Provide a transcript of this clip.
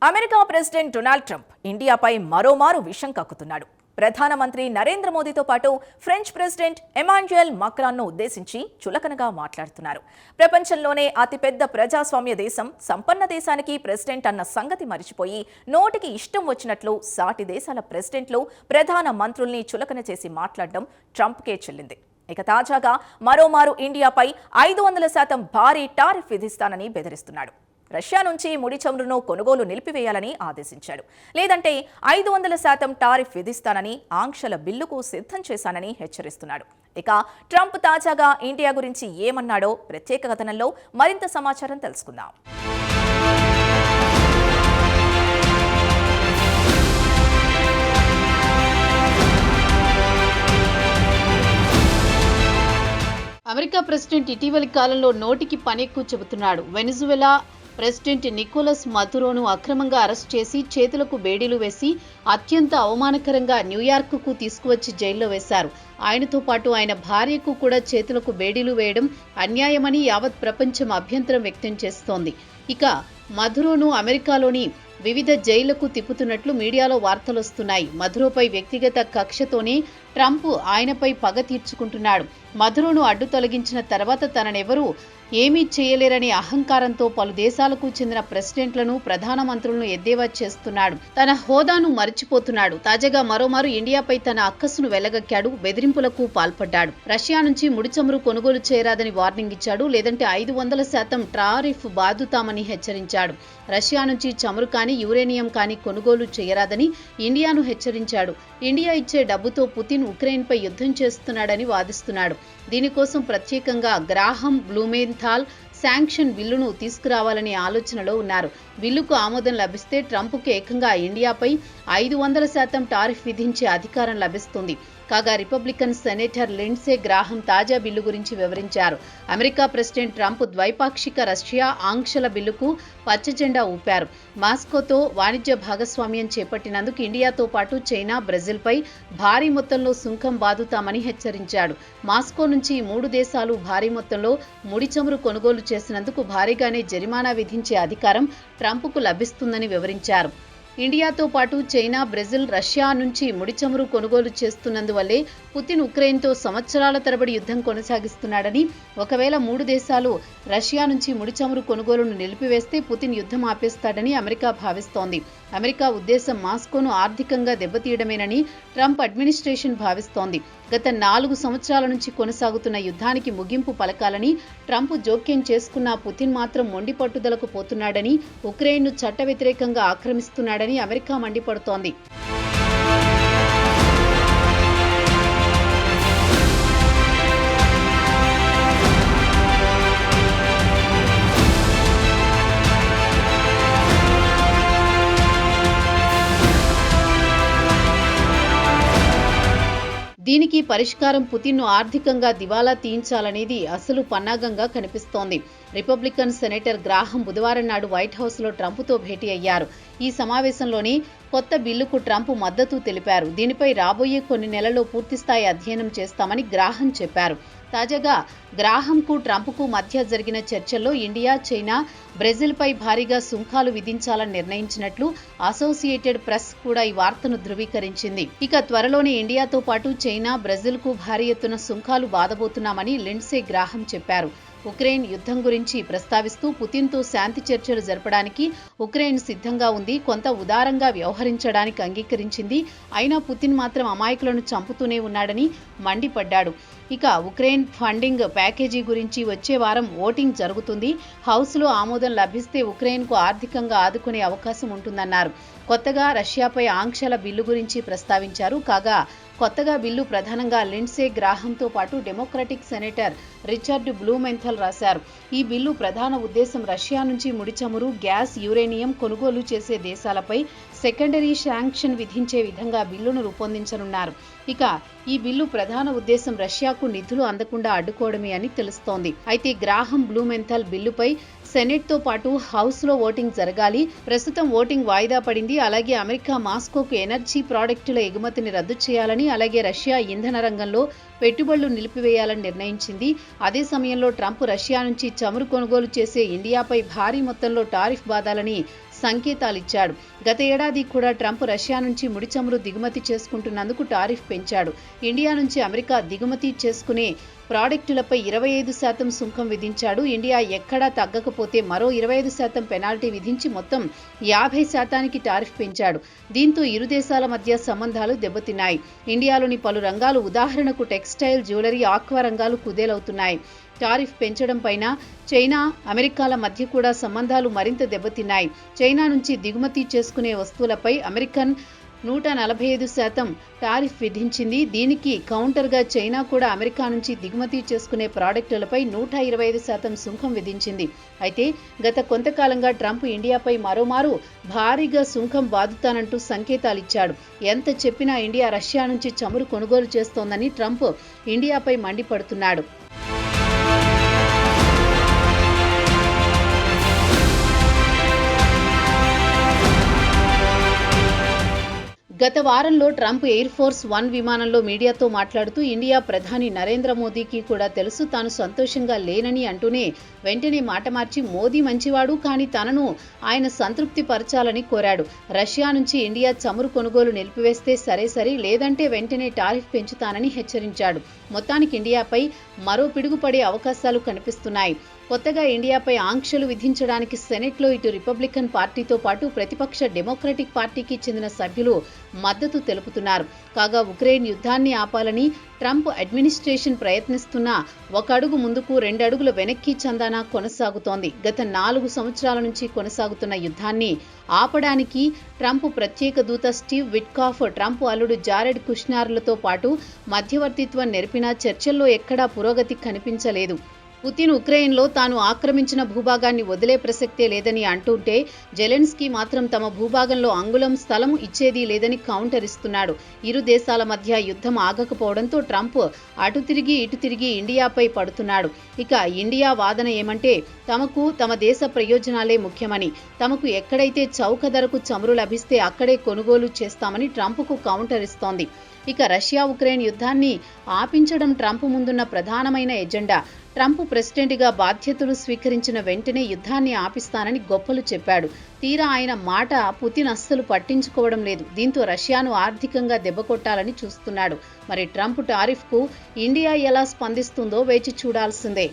America president Donald Trump ఇండియాపై మరోమారు విషం కక్కుతున్నాడు. ప్రధానమంత్రి నరేంద్ర మోదీతో పాటు ఫ్రెంచ్ ప్రెసిడెంట్ ఎమాన్యుయల్ మాక్రాన్ను ఉద్దేశించి చులకనగా మాట్లాడుతున్నారు. ప్రపంచంలోనే అతిపెద్ద ప్రజాస్వామ్య దేశం, సంపన్న దేశానికి ప్రెసిడెంట్ అన్న సంగతి మరిచిపోయి నోటికి ఇష్టం వచ్చినట్లు సాటి దేశాల ప్రెసిడెంట్లు, ప్రధాన మంత్రుల్ని చులకన చేసి మాట్లాడడం ట్రంప్కే చెల్లింది. ఇక తాజాగా మరోమారు ఇండియాపై 500% భారీ టారిఫ్ విధిస్తానని బెదిరిస్తున్నాడు. రష్యా నుంచి ముడి చమురును కొనుగోలు నిలిపివేయాలని ఆదేశించాడు. లేదంటే 500% టారిఫ్ విధిస్తానని ఆంక్షల బిల్లుకు సిద్ధం చేశానని హెచ్చరిస్తున్నాడు. ఇక ట్రంప్ తాజాగా ఇండియా గురించి ఏమన్నాడో ప్రత్యేక కథనంలో మరింత సమాచారం తెలుసుకుందాం. అమెరికా ప్రెసిడెంట్ ఇటీవలి కాలంలో నోటికి పనెక్కువ చెబుతున్నాడు. వెనిజువెలా ప్రెసిడెంట్ నికోలస్ మదురోను అక్రమంగా అరెస్ట్ చేసి చేతులకు బేడీలు వేసి అత్యంత అవమానకరంగా న్యూయార్క్కు తీసుకువచ్చి జైల్లో వేశారు. ఆయనతో పాటు ఆయన భార్యకు కూడా చేతులకు బేడీలు వేయడం అన్యాయమని యావత్ ప్రపంచం అభ్యంతరం వ్యక్తం చేస్తోంది. ఇక మదురోను అమెరికాలోని వివిధ జైళ్లకు తిప్పుతున్నట్లు మీడియాలో వార్తలొస్తున్నాయి. మదురోపై వ్యక్తిగత కక్షతోనే ట్రంప్ ఆయనపై పగ తీర్చుకుంటున్నాడు. మదురోను అడ్డు తొలగించిన తర్వాత తననెవరూ ఏమీ చేయలేరనే అహంకారంతో పలు దేశాలకు చెందిన ప్రెసిడెంట్లను, ప్రధానమంత్రులను ఎద్దేవా చేస్తున్నాడు. తన హోదాను మరిచిపోతున్నాడు. తాజాగా మరోమారు ఇండియాపై తన అక్కసును వెళ్లగక్కాడు. బెదిరింపులకు పాల్పడ్డాడు. రష్యా నుంచి ముడి చమురు కొనుగోలు చేయరాదని వార్నింగ్ ఇచ్చాడు. లేదంటే 500% టారిఫ్ బాదుతామని హెచ్చరించాడు. రష్యా నుంచి చమురు కానీ, యురేనియం కానీ కొనుగోలు చేయరాదని ఇండియాను హెచ్చరించాడు. ఇండియా ఇచ్చే డబ్బుతో పుతిన్ ఉక్రెయిన్పై యుద్ధం చేస్తున్నాడని వాదిస్తున్నాడు. దీనికోసం ప్రత్యేకంగా గ్రాహం బ్లూమెంథాల్ శాంక్షన్ బిల్లును తీసుకురావాలనే ఆలోచనలో ఉన్నారు. బిల్లుకు ఆమోదం లభిస్తే ట్రంప్కు ఏకంగా ఇండియాపై 500% టారిఫ్ విధించే అధికారం లభిస్తుంది. కాగా రిపబ్లికన్ సెనేటర్ లిండ్సే గ్రాహం తాజా బిల్లు గురించి వివరించారు. అమెరికా ప్రెసిడెంట్ ట్రంప్ ద్వైపాక్షిక రష్యా ఆంక్షల బిల్లుకు పచ్చజెండా ఊపారు. మాస్కోతో వాణిజ్య భాగస్వామ్యం చేపట్టినందుకు ఇండియాతో పాటు చైనా, బ్రెజిల్పై భారీ మొత్తంలో సుంకం బాదుతామని హెచ్చరించాడు. మాస్కో నుంచి 3 దేశాలు భారీ మొత్తంలో ముడి చమురు కొనుగోలు చేసినందుకు భారీగానే జరిమానా విధించే అధికారం ట్రంప్కు లభిస్తుందని వివరించారు. ఇండియాతో పాటు చైనా, బ్రెజిల్, రష్యా నుంచి ముడి చమురు కొనుగోలు చేస్తున్నందువల్లే పుతిన్ ఉక్రెయిన్తో సంవత్సరాల తరబడి యుద్ధం కొనసాగిస్తున్నాడని, ఒకవేళ 3 దేశాలు రష్యా నుంచి ముడి చమురు కొనుగోలును నిలిపివేస్తే పుతిన్ యుద్ధం ఆపేస్తాడని అమెరికా భావిస్తోంది. అమెరికా ఉద్దేశం మాస్కోను ఆర్థికంగా దెబ్బతీయడమేనని ట్రంప్ అడ్మినిస్ట్రేషన్ భావిస్తోంది. గత 4 సంవత్సరాల నుంచి కొనసాగుతున్న యుద్ధానికి ముగింపు పలకాలని ట్రంప్ జోక్యం చేసుకున్న పుతిన్ మాత్రం మొండి పట్టుదలకు పోతున్నాడని, ఉక్రెయిన్ను చట్ట వ్యతిరేకంగా ఆక్రమిస్తున్నాడని అమెరికా మండిపడుతోంది. దీనికి పరిష్కారం పుతిన్ను ఆర్థికంగా దివాలా తీయించాలనేది అసలు పన్నాగంగా కనిపిస్తోంది. రిపబ్లికన్ సెనేటర్ గ్రాహం బుధవారం నాడు వైట్ హౌస్లో ట్రంప్తో భేటీ అయ్యారు. ఈ సమావేశంలోనే కొత్త బిల్లుకు ట్రంప్ మద్దతు తెలిపారు. దీనిపై రాబోయే కొన్ని నెలల్లో పూర్తిస్థాయి అధ్యయనం చేస్తామని గ్రాహం చెప్పారు. తాజాగా గ్రాహంకు ట్రంప్కు మధ్య జరిగిన చర్చల్లో ఇండియా, చైనా, బ్రెజిల్పై భారీగా సుంకాలు విధించాలని నిర్ణయించినట్లు అసోసియేటెడ్ ప్రెస్ కూడా ఈ వార్తను ధృవీకరించింది. ఇక త్వరలోనే ఇండియాతో పాటు చైనా, బ్రెజిల్కు భారీ ఎత్తున సుంకాలు బాదబోతున్నామని లిండ్సే గ్రాహం చెప్పారు. ఉక్రెయిన్ యుద్ధం గురించి ప్రస్తావిస్తూ పుతిన్తో శాంతి చర్చలు జరపడానికి ఉక్రెయిన్ సిద్ధంగా ఉంది, కొంత ఉదారంగా వ్యవహరించడానికి అంగీకరించింది. అయినా పుతిన్ మాత్రం అమాయకులను చంపుతూనే ఉన్నాడని మండిపడ్డాడు. ఇక ఉక్రెయిన్ ఫండింగ్ ప్యాకేజీ గురించి వచ్చే వారం ఓటింగ్ జరుగుతుంది. హౌస్లో ఆమోదం లభిస్తే ఉక్రెయిన్కు ఆర్థికంగా ఆదుకునే అవకాశం ఉంటుందన్నారు. కొత్తగా రష్యాపై ఆంక్షల బిల్లు గురించి ప్రస్తావించారు. కాగా కొత్తగా బిల్లు ప్రధానంగా లిండ్సే గ్రాహంతో పాటు డెమోక్రటిక్ సెనేటర్ రిచర్డ్ బ్లూమెంథల్ రాశారు. ఈ బిల్లు ప్రధాన ఉద్దేశం రష్యా నుంచి ముడి చమురు, గ్యాస్, యురేనియం కొనుగోలు చేసే దేశాలపై సెకండరీ శాంక్షన్ విధించే విధంగా బిల్లును రూపొందించనున్నారు. ఇక ఈ బిల్లు ప్రధాన ఉద్దేశం రష్యాకు నిధులు అందకుండా అడ్డుకోవడమే అని తెలుస్తోంది. అయితే గ్రాహం బ్లూమెంథల్ బిల్లుపై సెనెట్తో పాటు హౌస్లో ఓటింగ్ జరగాలి. ప్రస్తుతం ఓటింగ్ వాయిదా పడింది. అలాగే అమెరికా మాస్కోకు ఎనర్జీ ప్రాడక్టుల ఎగుమతిని రద్దు చేయాలని, అలాగే రష్యా ఇంధన రంగంలో పెట్టుబడులు నిలిపివేయాలని నిర్ణయించింది. అదే సమయంలో ట్రంప్ రష్యా నుంచి చమురు కొనుగోలు చేసే ఇండియాపై భారీ మొత్తంలో టారిఫ్ బాదాలని సంకేతాలిచ్చాడు. గత ఏడాది కూడా ట్రంప్ రష్యా నుంచి ముడి చమురు దిగుమతి చేసుకుంటున్నందుకు టారిఫ్ పెంచాడు. ఇండియా నుంచి అమెరికా దిగుమతి చేసుకునే ప్రాడక్టులపై 25% సుంకం విధించాడు. ఇండియా ఎక్కడా తగ్గకపోతే మరో 25% పెనాల్టీ విధించి మొత్తం 50% టారిఫ్ పెంచాడు. దీంతో ఇరు దేశాల మధ్య సంబంధాలు దెబ్బతిన్నాయి. ఇండియాలోని పలు రంగాలు ఉదాహరణకు టెక్స్టైల్, జ్యువెలరీ, ఆక్వా రంగాలు కుదేలవుతున్నాయి. టారిఫ్ పెంచడం పైన చైనా, అమెరికాల మధ్య కూడా సంబంధాలు మరింత దెబ్బతిన్నాయి. చైనా నుంచి దిగుమతి చేసుకునే వస్తువులపై అమెరికన్ 145% టారిఫ్ విధించింది. దీనికి కౌంటర్గా చైనా కూడా అమెరికా నుంచి దిగుమతి చేసుకునే ప్రాడక్టులపై 125% సుంకం విధించింది. అయితే గత కొంతకాలంగా ట్రంప్ ఇండియాపై మరోమారు భారీగా సుంకం బాదుతానంటూ సంకేతాలిచ్చాడు. ఎంత చెప్పినా ఇండియా రష్యా నుంచి చమురు కొనుగోలు చేస్తోందని ట్రంప్ ఇండియాపై మండిపడుతున్నాడు. గత వారంలో ట్రంప్ ఎయిర్ ఫోర్స్ 1 విమానంలో మీడియాతో మాట్లాడుతూ ఇండియా ప్రధాని నరేంద్ర మోదీకి కూడా తెలుసు తాను సంతోషంగా లేనని అంటూనే వెంటనే మాట మార్చి మోదీ మంచివాడు కానీ తనను ఆయన సంతృప్తి పరచాలని కోరాడు. రష్యా నుంచి ఇండియా చమురు కొనుగోలు నిలిపివేస్తే సరే లేదంటే వెంటనే టారిఫ్ పెంచుతానని హెచ్చరించాడు. మొత్తానికి ఇండియాపై మరో పిడుగుపడే అవకాశాలు కనిపిస్తున్నాయి. కొత్తగా ఇండియాపై ఆంక్షలు విధించడానికి సెనెట్లో ఇటు రిపబ్లికన్ పార్టీతో పాటు ప్రతిపక్ష డెమోక్రటిక్ పార్టీకి చెందిన సభ్యులు మద్దతు తెలుపుతున్నారు. కాగా ఉక్రెయిన్ యుద్ధాన్ని ఆపాలని ట్రంప్ అడ్మినిస్ట్రేషన్ ప్రయత్నిస్తున్నా ఒక అడుగు ముందుకు 2 అడుగుల వెనక్కి చందానా కొనసాగుతోంది. గత 4 సంవత్సరాల నుంచి కొనసాగుతున్న యుద్ధాన్ని ఆపడానికి ట్రంప్ ప్రత్యేక దూత స్టీవ్ విట్కాఫ్, ట్రంప్ అల్లుడు జారెడ్ కుష్నర్లతో పాటు మధ్యవర్తిత్వం నెరిపినా చర్చల్లో ఎక్కడా పురోగతి కనిపించలేదు. పుతిన్ ఉక్రెయిన్లో తాను ఆక్రమించిన భూభాగాన్ని వదిలే ప్రసక్తే లేదని అంటుంటే జెలెన్స్కీ మాత్రం తమ భూభాగంలో అంగుళం స్థలం ఇచ్చేది లేదని కౌంటర్ ఇస్తున్నాడు. ఇరు దేశాల మధ్య యుద్ధం ఆగకపోవడంతో ట్రంప్ అటు తిరిగి ఇటు తిరిగి ఇండియాపై పడుతున్నాడు. ఇక ఇండియా వాదన ఏమంటే తమకు తమ దేశ ప్రయోజనాలే ముఖ్యమని, తమకు ఎక్కడైతే చౌక ధరకు చమురు లభిస్తే అక్కడే కొనుగోలు చేస్తామని ట్రంప్కు కౌంటర్ ఇస్తోంది. ఇక రష్యా ఉక్రెయిన్ యుద్ధాన్ని ఆపించడం ట్రంప్ ముందున్న ప్రధానమైన ఎజెండా. ట్రంప్ ప్రెసిడెంట్గా బాధ్యతలు స్వీకరించిన వెంటనే యుద్ధాన్ని ఆపిస్తానని గొప్పలు చెప్పాడు. తీరా ఆయన మాట పుతిన్ అస్సలు పట్టించుకోవడం లేదు. దీంతో రష్యాను ఆర్థికంగా దెబ్బకొట్టాలని చూస్తున్నాడు. మరి ట్రంప్ టారిఫ్కు ఇండియా ఎలా స్పందిస్తుందో వేచి చూడాల్సిందే.